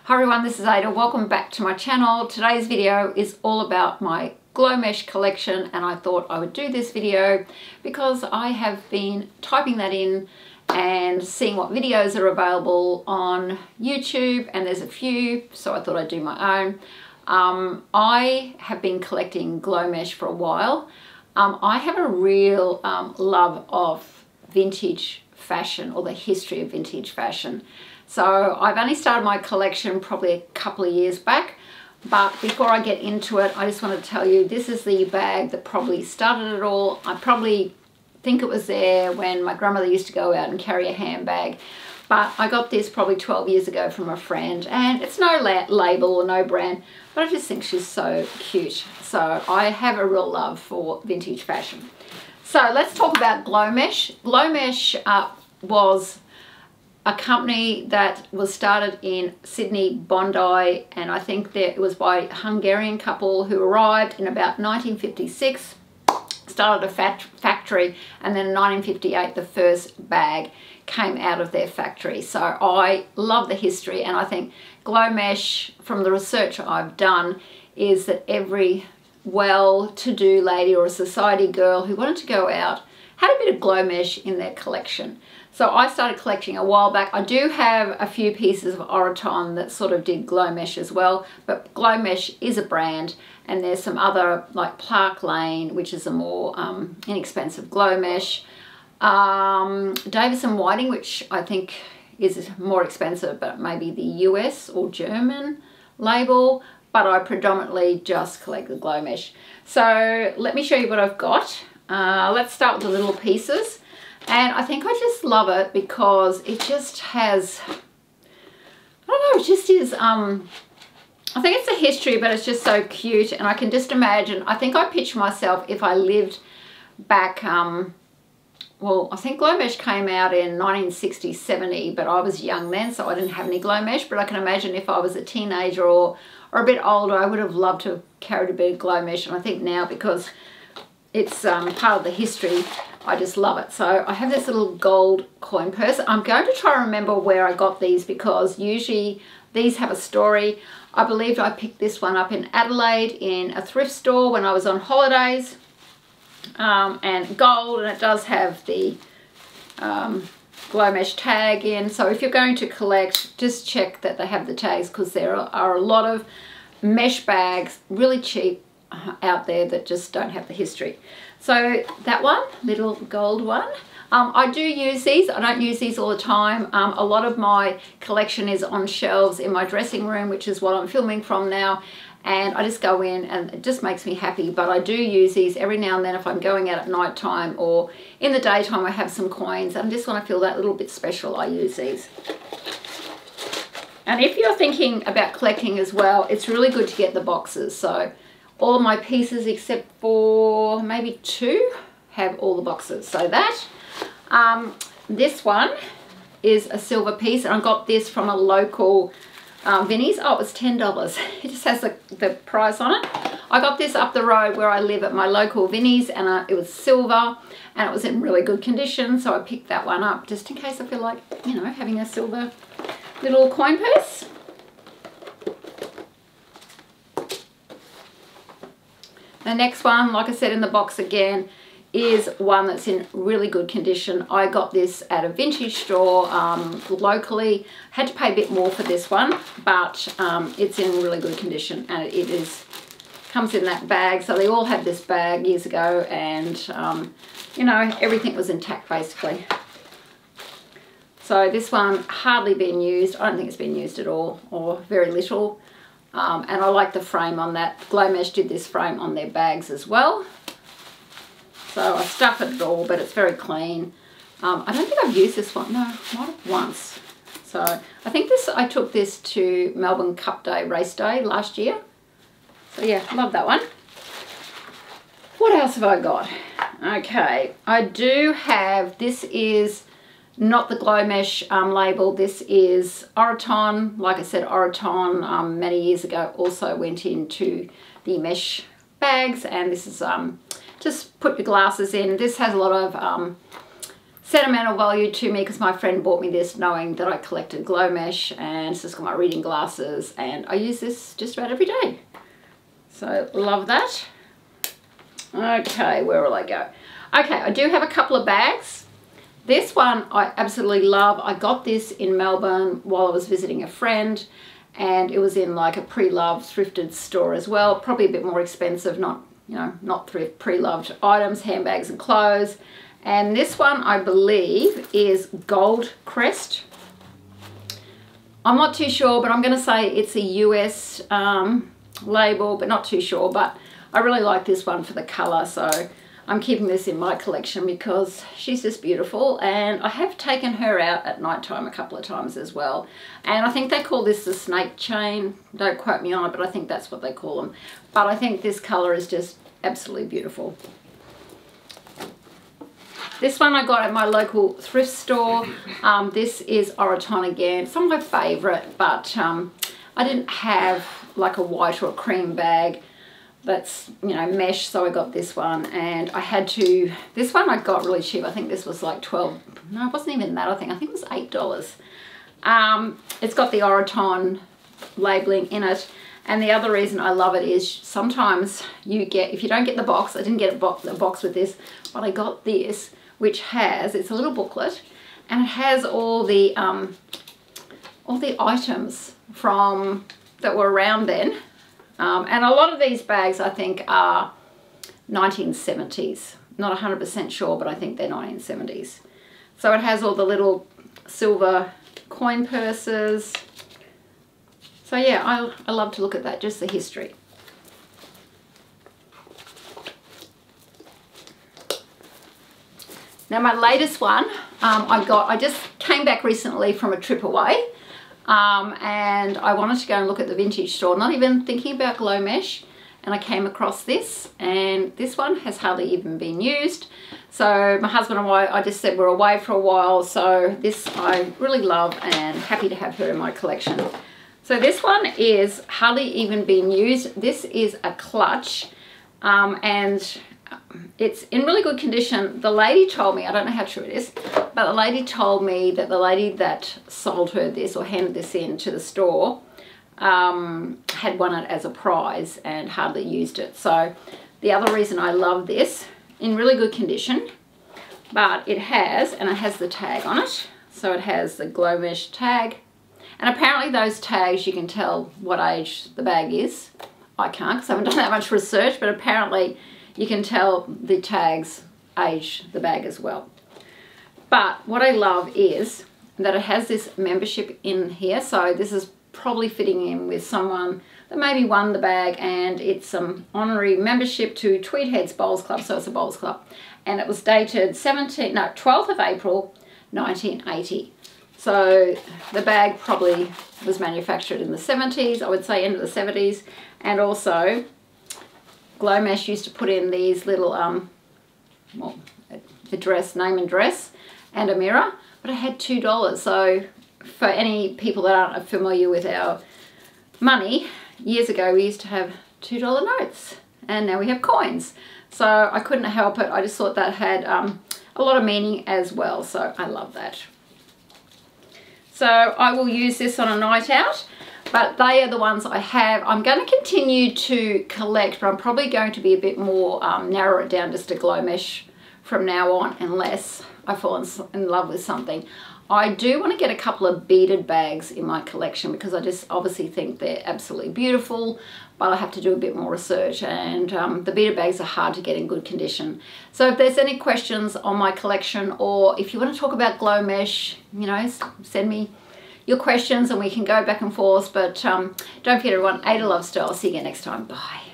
Hi everyone, this is Ada. Welcome back to my channel. Today's video is all about my Glomesh collection, and I thought I would do this video because I have been typing that in and seeing what videos are available on YouTube, and there's a few, so I thought I'd do my own. I have been collecting Glomesh for a while. I have a real love of vintage fashion, or the history of vintage fashion. So I've only started my collection probably a couple of years back, but before I get into it, I just want to tell you this is the bag that probably started it all. I probably think it was there when my grandmother used to go out and carry a handbag, but I got this probably 12 years ago from a friend, and it's no label or no brand, but I just think she's so cute. So I have a real love for vintage fashion. So let's talk about Glomesh. Glomesh was a company that was started in Sydney, Bondi, and I think that it was by a Hungarian couple who arrived in about 1956, started a factory, and then in 1958 the first bag came out of their factory. So I love the history, and I think Glomesh, from the research I've done, is that every well-to-do lady or a society girl who wanted to go out had a bit of Glomesh in their collection. So I started collecting a while back. I do have a few pieces of Oroton that sort of did Glomesh as well, but Glomesh is a brand, and there's some other like Park Lane, which is a more inexpensive Glomesh. Davis and Whiting, which I think is more expensive, but maybe the US or German label, but I predominantly just collect the Glomesh. So let me show you what I've got. Let's start with the little pieces. And I think I just love it because it just has, I don't know, it just is, I think it's a history, but it's just so cute. And I can just imagine, I think I picture myself if I lived back, well, I think Glomesh came out in 1960, 70, but I was young then, so I didn't have any Glomesh. But I can imagine if I was a teenager or a bit older, I would have loved to have carried a bit of Glomesh. And I think now, because it's part of the history, I just love it. So I have this little gold coin purse. I'm going to try and remember where I got these, because usually these have a story. I believe I picked this one up in Adelaide in a thrift store when I was on holidays. And gold, and it does have the Glomesh tag in. So if you're going to collect, just check that they have the tags, because there are a lot of mesh bags, really cheap, out there that just don't have the history. So that one, little gold one, I do use these. I don't use these all the time. A lot of my collection is on shelves in my dressing room, which is what I'm filming from now, and I just go in and it just makes me happy. But I do use these every now and then if I'm going out at night time, or in the daytime I have some coins and I just want to feel that little bit special. I use these. And if you're thinking about collecting as well, it's really good to get the boxes. So all of my pieces except for maybe two have all the boxes. So that, this one is a silver piece, and I got this from a local Vinnie's. Oh, it was $10. It just has the price on it. I got this up the road where I live at my local Vinnie's, and it was silver and it was in really good condition. So I picked that one up just in case I feel like, you know, having a silver little coin purse. The next one, like I said in the box again, is one that's in really good condition. I got this at a vintage store locally. Had to pay a bit more for this one, but it's in really good condition, and it comes in that bag. So they all had this bag years ago, and you know, everything was intact basically. So this one hardly been used. I don't think it's been used at all, or very little. And I like the frame on that. Glomesh did this frame on their bags as well. So I stuff it all, but it's very clean. I don't think I've used this one. No, I might have once. So I think I took this to Melbourne Cup Day, race day last year. So yeah, love that one. What else have I got? Okay, I do have, this is not the Glomesh label. This is Oroton. Like I said, Oroton many years ago also went into the mesh bags, and this is just put your glasses in. This has a lot of sentimental value to me because my friend bought me this knowing that I collected Glomesh, and it's just got my reading glasses, and I use this just about every day. So love that. Okay, where will I go? Okay, I do have a couple of bags. This one I absolutely love. I got this in Melbourne while I was visiting a friend, and it was in like a pre-loved thrifted store as well. Probably a bit more expensive, not, you know, not thrift, pre-loved items, handbags and clothes. And this one I believe is Gold Crest. I'm not too sure, but I'm going to say it's a US label, but not too sure. But I really like this one for the colour, so I'm keeping this in my collection because she's just beautiful, and I have taken her out at night time a couple of times as well. And I think they call this the snake chain. Don't quote me on it, but I think that's what they call them. But I think this colour is just absolutely beautiful. This one I got at my local thrift store. This is Oroton again. It's not my favourite, but I didn't have like a white or a cream bag that's, you know, mesh, so I got this one, and I had to, this one I got really cheap. I think this was like 12, no, it wasn't even that. I think it was $8. It's got the Oroton labeling in it, and the other reason I love it is sometimes you get, if you don't get the box, I didn't get a box with this, but I got this, which has, it's a little booklet, and it has all the items from that were around then. And a lot of these bags I think are 1970s. Not 100% sure, but I think they're 1970s. So it has all the little silver coin purses. So yeah, I love to look at that, just the history. Now my latest one, I just came back recently from a trip away. And I wanted to go and look at the vintage store, not even thinking about Glomesh, and I came across this, and this one has hardly even been used. So my husband and I just said we're away for a while, so this I really love and happy to have her in my collection. So this one is hardly even been used. This is a clutch, and it's in really good condition. The lady told me, I don't know how true it is, but the lady told me that the lady that sold her this or handed this in to the store had won it as a prize and hardly used it. So the other reason I love this, in really good condition, but it has, and it has the tag on it. So it has the Glomesh tag, and apparently those tags you can tell what age the bag is. I can't because I haven't done that much research, but apparently you can tell the tags age the bag as well. But what I love is that it has this membership in here. So this is probably fitting in with someone that maybe won the bag, and it's some honorary membership to Tweed Heads Bowls Club. So it's a bowls club. And it was dated 12th of April, 1980. So the bag probably was manufactured in the 70s, I would say end of the 70s. And also Glomesh used to put in these little, well, address, name and address, and a mirror, but it had $2. So for any people that aren't familiar with our money, years ago we used to have $2 notes, and now we have coins. So I couldn't help it. I just thought that had a lot of meaning as well, so I love that. So I will use this on a night out. But they are the ones I have. I'm going to continue to collect, but I'm probably going to be a bit more, narrow it down just to Glomesh from now on, unless I fall in love with something. I do want to get a couple of beaded bags in my collection because I just obviously think they're absolutely beautiful, but I have to do a bit more research, and the beaded bags are hard to get in good condition. So if there's any questions on my collection, or if you want to talk about Glomesh, you know, send me your questions and we can go back and forth. But don't forget everyone, 8 Love Style. See you again next time. Bye.